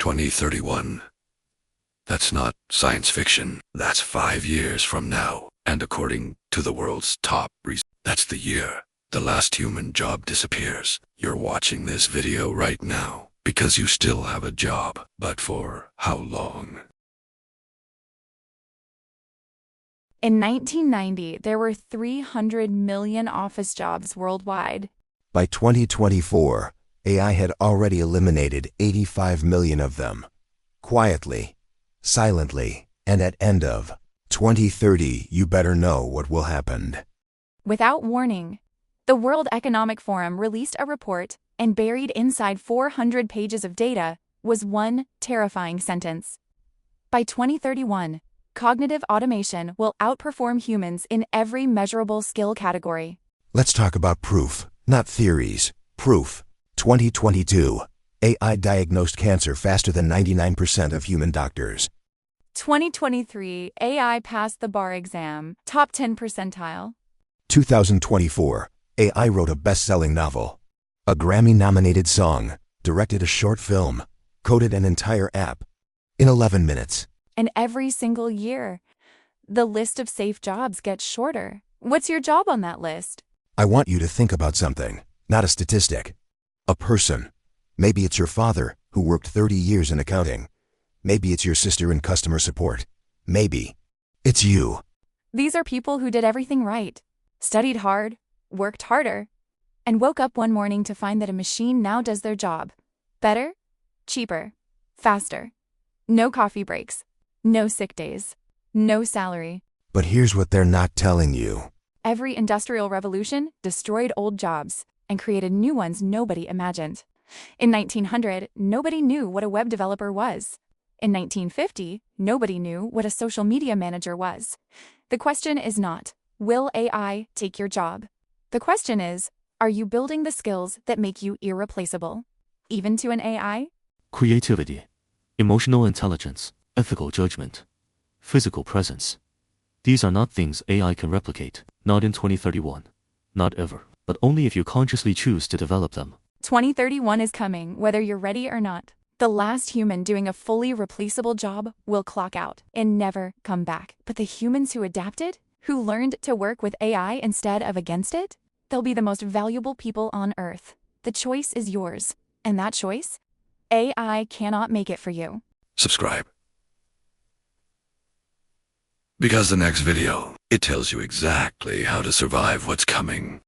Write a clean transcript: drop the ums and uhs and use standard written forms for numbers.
2031. That's not science fiction. That's 5 years from now. And according to the world's top research, that's the year the last human job disappears. You're watching this video right now because you still have a job. But for how long? In 1990, there were 300 million office jobs worldwide. By 2024, AI had already eliminated 85 million of them. Quietly, silently, and at end of 2030, you better know what will happen. Without warning, the World Economic Forum released a report, and buried inside 400 pages of data was one terrifying sentence. By 2031, cognitive automation will outperform humans in every measurable skill category. Let's talk about proof, not theories. Proof. 2022. AI diagnosed cancer faster than 99% of human doctors. 2023, AI passed the bar exam, top 10 percentile. 2024. AI wrote a best-selling novel, a Grammy-nominated song, directed a short film, coded an entire app in 11 minutes. And every single year, the list of safe jobs gets shorter. What's your job on that list? I want you to think about something, not a statistic. A person. Maybe it's your father, who worked 30 years in accounting. Maybe it's your sister in customer support. Maybe it's you. These are people who did everything right, studied hard, worked harder, and woke up one morning to find that a machine now does their job. Better, cheaper, faster. No coffee breaks, no sick days, no salary. But here's what they're not telling you. Every industrial revolution destroyed old jobs and created new ones nobody imagined. In 1900, nobody knew what a web developer was. In 1950, nobody knew what a social media manager was. The question is not, will AI take your job? The question is, are you building the skills that make you irreplaceable, even to an AI? Creativity, emotional intelligence, ethical judgment, physical presence. These are not things AI can replicate, not in 2031, not ever, but only if you consciously choose to develop them. 2031 is coming, whether you're ready or not. The last human doing a fully replaceable job will clock out and never come back. But the humans who adapted, who learned to work with AI instead of against it, they'll be the most valuable people on Earth. The choice is yours. And that choice? AI cannot make it for you. Subscribe. Because the next video, it tells you exactly how to survive what's coming.